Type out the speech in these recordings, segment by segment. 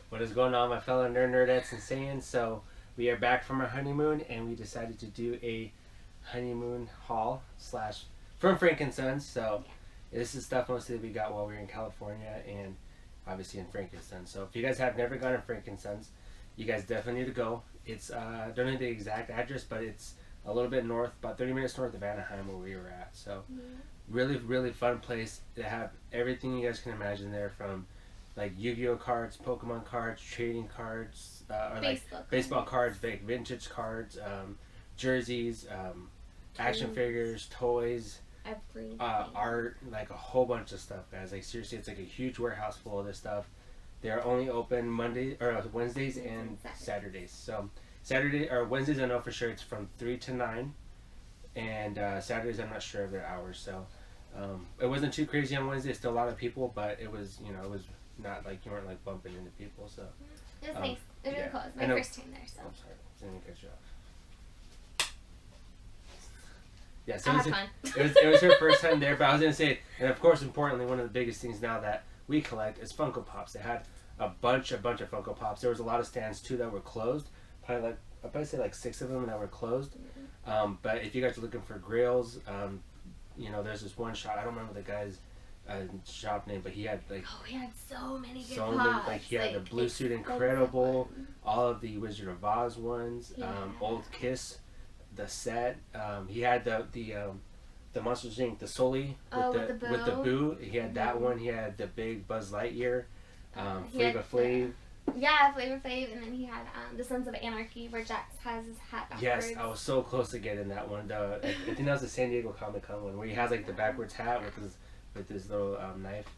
What is going on, my fellow nerdettes and saying? So we are back from our honeymoon, and we decided to do a honeymoon haul slash from Frankenstein's. So this is stuff mostly we got while we were in California and obviously in Frankenstein's. So if you guys have never gone to Frankenstein's, you guys definitely need to go. It's don't know the exact address, but it's a little bit north, about 30 minutes north of Anaheim where we were at. So really fun place. They have everything you guys can imagine there, from like Yu-Gi-Oh cards, Pokemon cards, trading cards, or like baseball cards, vintage cards, jerseys, action figures, toys, art, like a whole bunch of stuff, guys. Like seriously, it's like a huge warehouse full of this stuff. They're only open Wednesdays and Saturdays. So Wednesdays I know for sure it's from 3 to 9, and Saturdays I'm not sure of their hours. So it wasn't too crazy on Wednesday. Still a lot of people, but it was it was not like you weren't like bumping into people. So it was nice. It was really cool. It was my first time there. So I'm sorry, didn't cut you off. Yeah, so I had fun. It was her first time there, but I was gonna say, and of course, importantly, one of the biggest things now that we collect is Funko Pops. They had a bunch of Funko Pops. There was a lot of stands too that were closed. Probably I'd probably say like 6 of them that were closed. But if you guys are looking for grills, there's this one shop. I don't remember the guy's shop name, but he had like he had so many good pops. Like he had the Blue Suit Incredible, all of the Wizard of Oz ones, Old Kiss, the set. He had the Monsters Inc. the Sully with the boo. He had that one. He had the big Buzz Lightyear, Flavor Flav. Yeah, Flavor Flav, and then he had the Sons of Anarchy, where Jax has his hat backwards. Yes, I was so close to getting that one. I think that was the San Diego Comic-Con one, where he has like the backwards hat with his little knife.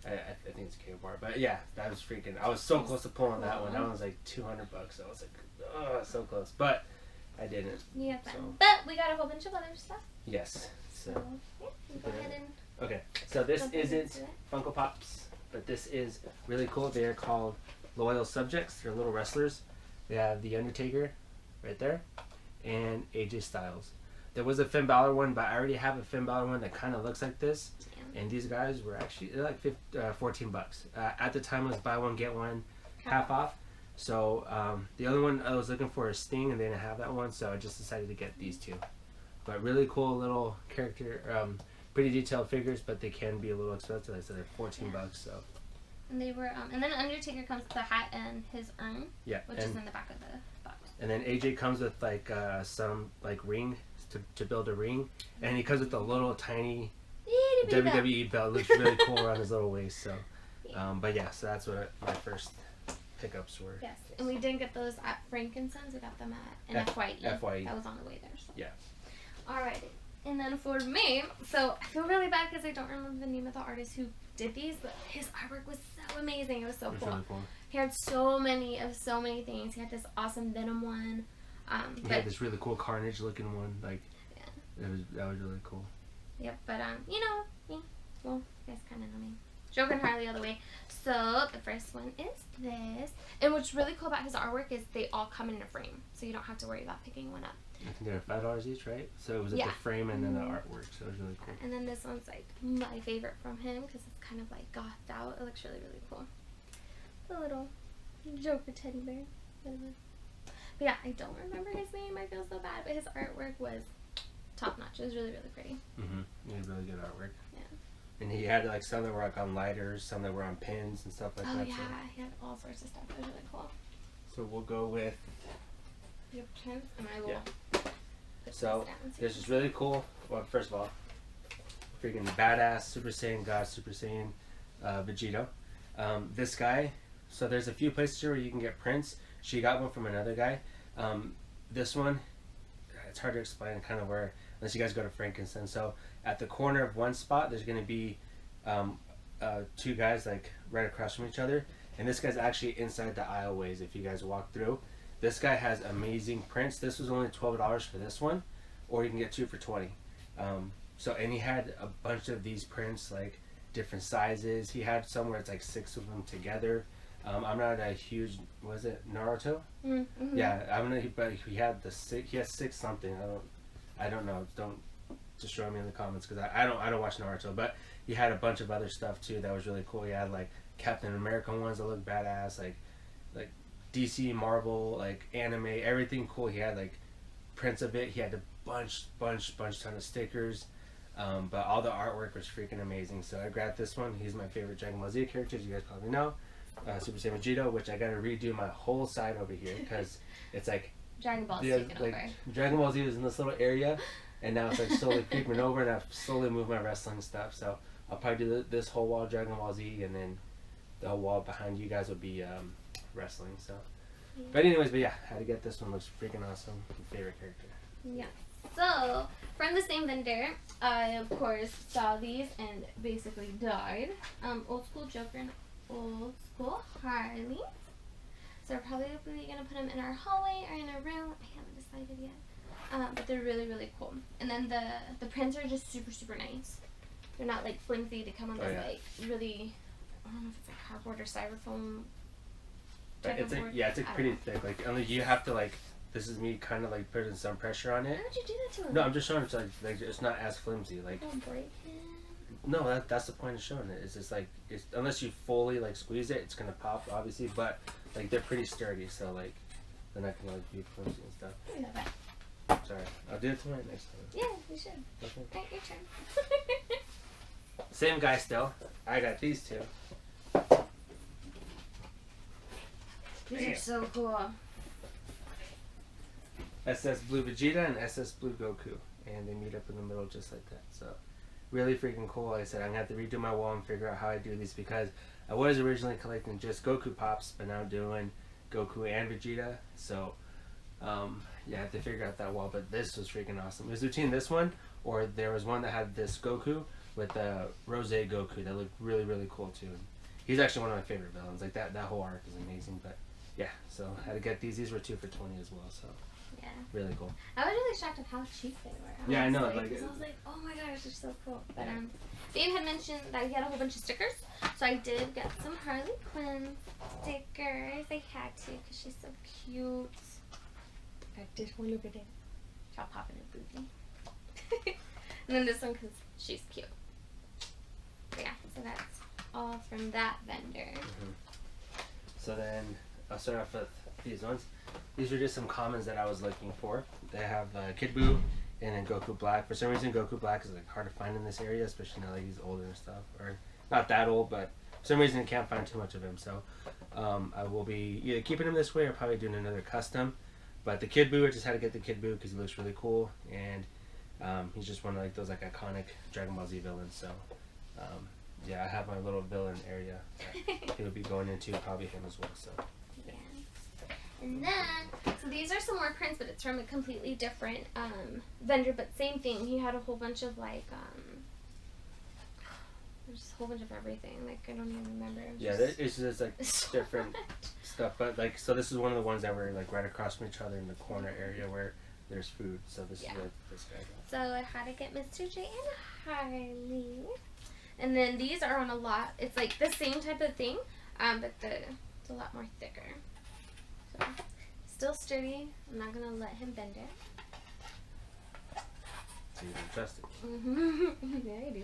I think it's a Kmart, but yeah, that was freaking. I was so close to pulling that one. That one was like $200. I was like, oh, so close, but I didn't. Yeah, so. But we got a whole bunch of other stuff. Yes. So yeah, go ahead and. Okay, so this isn't Funko Pops, but this is really cool. They are called Loyal Subjects. They're little wrestlers. They have the Undertaker right there, and AJ Styles. There was a Finn Balor one, but I already have a Finn Balor one that kind of looks like this. And these guys were actually like $14. At the time, it was buy one get one half off. So the other one I was looking for is Sting, and they didn't have that one, so I just decided to get these two. But really cool little character, pretty detailed figures, but they can be a little expensive. I said they're $14. So. And they were, and then Undertaker comes with the hat and his urn, which is in the back of the box. And then AJ comes with like some like ring to build a ring, and he comes with a little tiny WWE belt. Looks really cool around his little waist. So, but yeah, so that's what my first pickups were. Yes, and we didn't get those at Frankenstein's. We got them at FYE. FYE. That was on the way there. So. Yeah. Alrighty, and then for me, so I feel really bad because I don't remember the name of the artist who did these, but his artwork was so amazing. It was so cool. Really cool. He had so many things. He had this awesome Venom one. He had this really cool Carnage looking one. Like, that was really cool. Yep, but me, well, you guys kind of know me. Joker and Harley all the way. So the first one is this, and what's really cool about his artwork is they all come in a frame, so you don't have to worry about picking one up. I think they're $5 each, right? So it was like the frame and then the artwork, so it was really cool. And then this one's like my favorite from him because it's kind of like gothed out. It looks really cool. The little Joker teddy bear. But yeah, I don't remember his name. I feel so bad, but his artwork was top notch. It was really pretty. He had really good artwork. Yeah. And he had like some that were like on lighters, some that were on pins and stuff like that. Oh yeah, he had all sorts of stuff. It was really cool. So we'll go with. Your pins, and I will. So this is really cool. Well, first of all, freaking badass Super Saiyan God, Super Saiyan Vegeta. This guy. So there's a few places here where you can get prints. She got one from another guy. This one, it's hard to explain kind of where, unless you guys go to Frankenstein. So at the corner of one spot, there's going to be two guys like right across from each other. And this guy's actually inside the aisleways if you guys walk through. This guy has amazing prints. This was only $12 for this one, or you can get two for $20. And he had a bunch of these prints, like different sizes. He had some where it's like 6 of them together. I'm not a huge, was it Naruto? Yeah, I'm not. But he had he has 6 something. I don't know. Don't destroy me in the comments because I don't watch Naruto, but he had a bunch of other stuff too that was really cool. He had like Captain America ones that looked badass, like DC, Marvel, like anime, everything cool. He had like prints of it. He had a bunch ton of stickers, but all the artwork was freaking amazing. So I grabbed this one. He's my favorite Dragon Ball Z character, as you guys probably know. Super Saiyan Vegeta, which I gotta redo my whole side over here because it's like Dragon Ball Z taken over. Dragon Ball Z was in this little area, and now it's like slowly creeping over, and I've slowly moved my wrestling stuff. So I'll probably do this whole wall Dragon Ball Z, and then the whole wall behind you guys would be wrestling. So, but anyways, but yeah, had to get this one. Looks freaking awesome. My favorite character. Yeah. So from the same vendor, I of course saw these and basically died. Old school Joker and old school Harley. So we're probably gonna put them in our hallway or in our room. I haven't decided yet. But they're really cool. And then the prints are just super nice. They're not like flimsy. They come on this like really, I don't know if it's like cardboard or styrofoam. It's like pretty thick. Like only you have to like. This is me kind of like putting some pressure on it. Why would you do that to him? No, I'm just showing it like it's not as flimsy. Like don't break him. No, that's the point of showing it. It's just like unless you fully like squeeze it, it's gonna pop obviously. But like they're pretty sturdy, so like they're not gonna like be flimsy and stuff. You know that. Sorry, I'll do it tonight next time. Yeah, you should. Okay. Right, your turn. Same guy still. I got these two. These are so cool. SS Blue Vegeta and SS Blue Goku, and they meet up in the middle just like that. So really freaking cool. Like I said, I'm gonna have to redo my wall and figure out how I do these because I was originally collecting just Goku pops, but now I'm doing Goku and Vegeta. So yeah, I have to figure out that wall. But this was freaking awesome. It was between this one or there was one that had this Goku with the Rose Goku that looked really cool too. And he's actually one of my favorite villains. Like that whole arc is amazing. But yeah, so I had to get these. These were 2 for $20 as well. So. Yeah. Really cool. I was really shocked at how cheap they were. Yeah, I know. Like, I was like, oh my gosh, they're so cool. But Dave had mentioned that he had a whole bunch of stickers, so I did get some Harley Quinn stickers. I had to because she's so cute. I did one over there. I'll pop in a booty. And then this one because she's cute. But yeah, so that's all from that vendor. So then I'll start off with these ones. These are just some commons that I was looking for. They have Kid Buu and then Goku Black. For some reason, Goku Black is like hard to find in this area, especially now that he's older and stuff. Or not that old, but for some reason I can't find too much of him. So I will be either keeping him this way or probably doing another custom. But the Kid Buu, I just had to get the Kid Buu because he looks really cool. And he's just one of like those like iconic Dragon Ball Z villains. So yeah, I have my little villain area that he'll be going into, probably him as well. So. And then, so these are some more prints, but it's from a completely different vendor, but same thing. He had a whole bunch of like, there's a whole bunch of everything. Like, I don't even remember. Yeah, it's just like different stuff. But like, so this is one of the ones that were like right across from each other in the corner area where there's food. So this is what this guy got. So I had to get Mr. J and Harley. And then these are on a lot. It's like the same type of thing, but it's a lot more thicker. So, still sturdy. I'm not gonna let him bend it. So you don't trust it. Yeah, I do.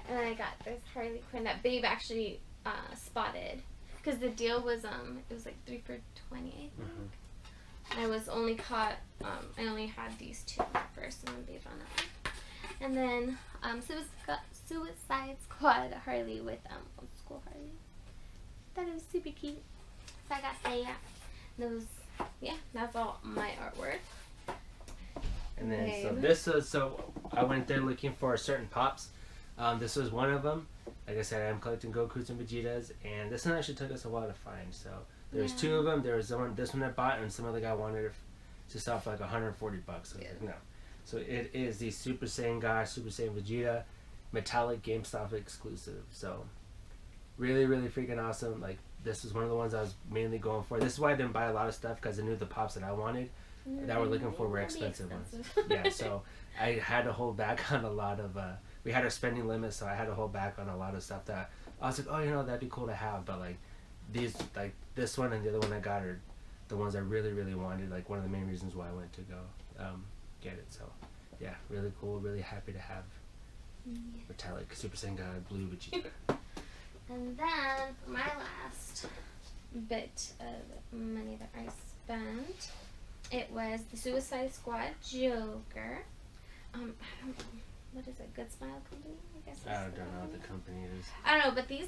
And then I got this Harley Quinn that Babe actually spotted, because the deal was it was like 3 for $20, I think. And I was only caught. I only had these 2 at first, and then Babe on that one. And then Suicide Squad Harley with old school Harley. That was super cute. So I got that. Those, yeah, that's all my artwork. And then so I went there looking for certain pops. This was one of them. Like I said, I'm collecting Gokus and Vegetas, and this one actually took us a while to find. So there was 2 of them. There was this one I bought, and some other guy wanted it to sell for like $140. So I was like, no. So it is the Super Saiyan guy, Super Saiyan Vegeta, metallic GameStop exclusive. So really freaking awesome. Like, this is one of the ones I was mainly going for. This is why I didn't buy a lot of stuff, because I knew the pops that I wanted that we're looking for were expensive ones. Yeah, so I had to hold back on a lot of we had our spending limit, so I had to hold back on a lot of stuff that I was like, oh, you know, that'd be cool to have. But like these, like this one and the other one I got are the ones I really wanted. Like one of the main reasons why I went to go get it. So yeah, really cool. Really happy to have metallic Super Sentai Blue Vegeta. And then for my last bit of money that I spent, it was the Suicide Squad Joker. I don't know. What is it? Good Smile Company? I guess. I don't know what the company is. I don't know, but these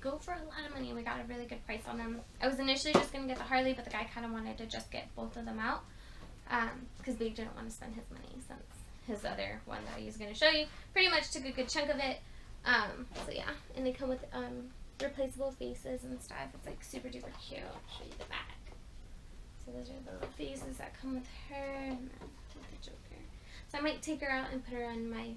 go for a lot of money. We got a really good price on them. I was initially just going to get the Harley, but the guy kind of wanted to just get both of them out. Because Big didn't want to spend his money since his other one that he was going to show you pretty much took a good chunk of it. So yeah, and they come with replaceable faces and stuff. It's like super duper cute. I'll show you the back. So those are the little faces that come with her and then the Joker. So I might take her out and put her in my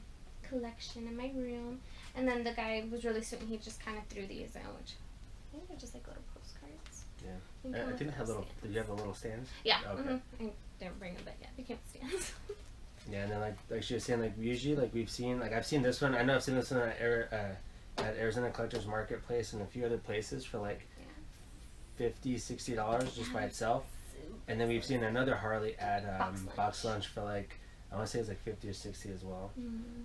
collection in my room. And then the guy was really sweet and he just kind of threw these out, which I think they're just like little postcards. Yeah. I think they have little. Did you have the little stands? Yeah. Okay. I didn't bring them, but yeah, they came with stands. Yeah, and then like she was saying, like usually like we've seen, like I've seen this one. I know I've seen this one at Arizona Collectors Marketplace and a few other places for like $50-$60 just by itself. And then we've seen another Harley at Box Lunch for like, I want to say it's like 50 or 60 as well.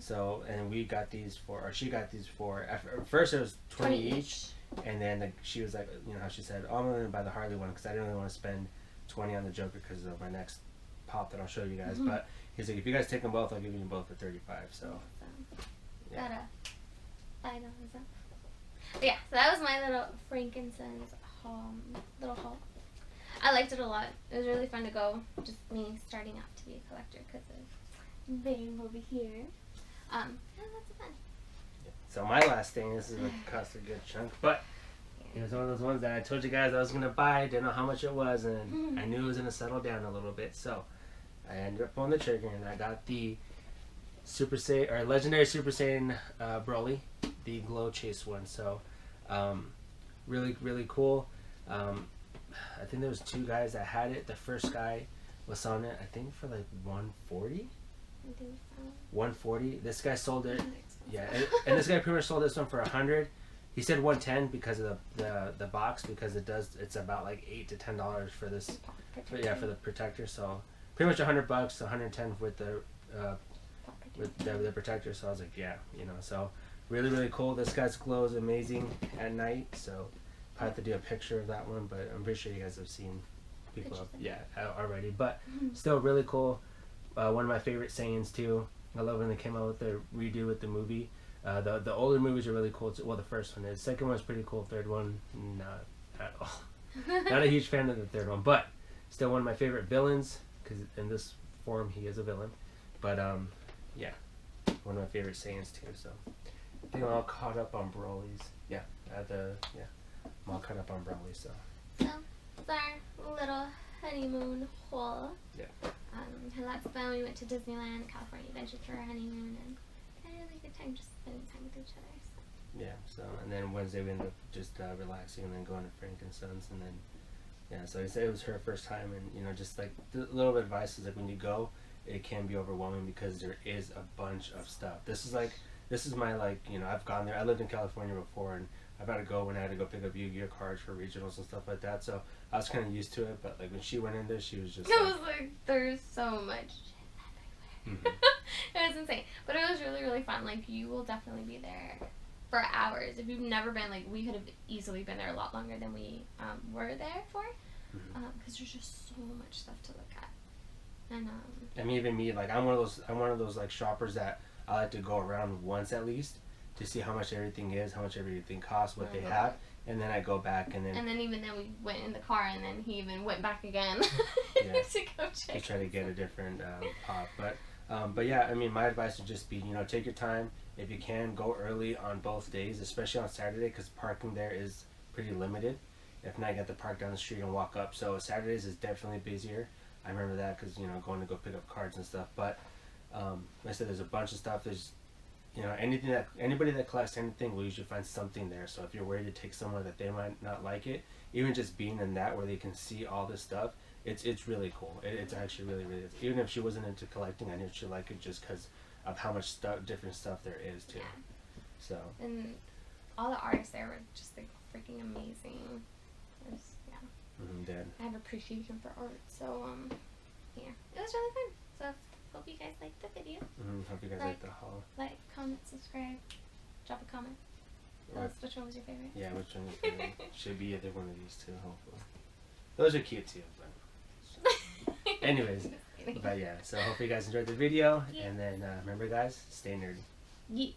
So, and we got these for, or she got these for, at first it was 20 each. And then she was like, you know how she said, oh, I'm going to buy the Harley one because I didn't really want to spend 20 on the Joker because of my next pop that I'll show you guys. But he's like, if you guys take them both, I'll give you both for 35. So, yeah. $5 off. But yeah, so that was my little frankincense little haul. I liked it a lot. It was really fun to go. Just me starting out to be a collector because of Babe over here. Yeah, that's fun. Yeah. So my last thing, this is what cost a good chunk, but it was one of those ones that I told you guys I was gonna buy. Didn't know how much it was, and I knew it was gonna settle down a little bit. So I ended up pulling the trigger, and I got the Super Saiyan or Legendary Super Saiyan Broly, the Glow Chase one. So really, really cool. I think there was 2 guys that had it. The first guy was on it, I think, for like 140. I think so. 140. This guy sold it. Yeah, and this guy pretty much sold this one for 100. He said 110 because of the box, because it's about like $8 to $10 for this. For the protector. So pretty much $100, 110 with the protector. So I was like, yeah, you know. So really, really cool. This guy's glow is amazing at night. So I have to do a picture of that one, but I'm pretty sure you guys have seen people already. But still really cool. One of my favorite Saiyans too. I love when they came out with the redo with the movie. The older movies are really cool too. Well, the first one is. Second one's pretty cool. Third one, not at all. Not a huge fan of the third one, but still one of my favorite villains, because in this form he is a villain. But yeah, one of my favorite Saiyans too. So I think I'm all caught up on Broly's. Yeah, I'm all caught up on Broly. So it's our little honeymoon haul. Yeah. Had lots of fun. We went to Disneyland, California Adventure for our honeymoon, and had a really good time just spending time with each other. So. Yeah. So and then Wednesday we ended up just relaxing and then going to Frankenstein's, and then so I said it was her first time, and you know, just like the little bit of advice is like when you go, it can be overwhelming because there is a bunch of stuff. This is my like, you know, I've gone there. I lived in California before, and I've had to go when I had to go pick up Yu-Gi-Oh cards for regionals and stuff like that. So I was kind of used to it, but like when she went in there, she was just. It was like there's so much shit everywhere. It was insane, but it was really, really fun. Like you will definitely be there for hours. If you've never been, like we could have easily been there a lot longer than we were there for, because there's just so much stuff to look at. And I mean, even me, like I'm one of those like shoppers that I like to go around once at least to see how much everything is, how much everything costs, what they have, and then I go back and then. And then even then we went in the car, and then he even went back again to go check. To try to get a different pop, but yeah, I mean, my advice would just be, you know, take your time. If you can, go early on both days, especially on Saturday, because parking there is pretty limited. If not, you have to park down the street and walk up. So Saturdays is definitely busier. I remember that because, you know, going to go pick up cards and stuff. But like I said, there's a bunch of stuff. There's, you know, anybody that collects anything will usually find something there. So if you're worried to take somewhere that they might not like it, even just being in that where they can see all this stuff, it's really cool. It's actually really, really. Even if she wasn't into collecting, I knew she'd like it just because of how much different stuff there is too. Yeah. So. And all the artists there were just like freaking amazing. I have appreciation for art, so yeah, it was really fun. So hope you guys liked the video. Hope you guys liked the haul. Like, comment, subscribe, drop a comment. Tell us which one was your favorite. Yeah, which one was your favorite. Should be either one of these two, hopefully. Those are cute too, but... Anyways, but yeah, so hope you guys enjoyed the video, and then remember guys, stay nerdy. Yeah.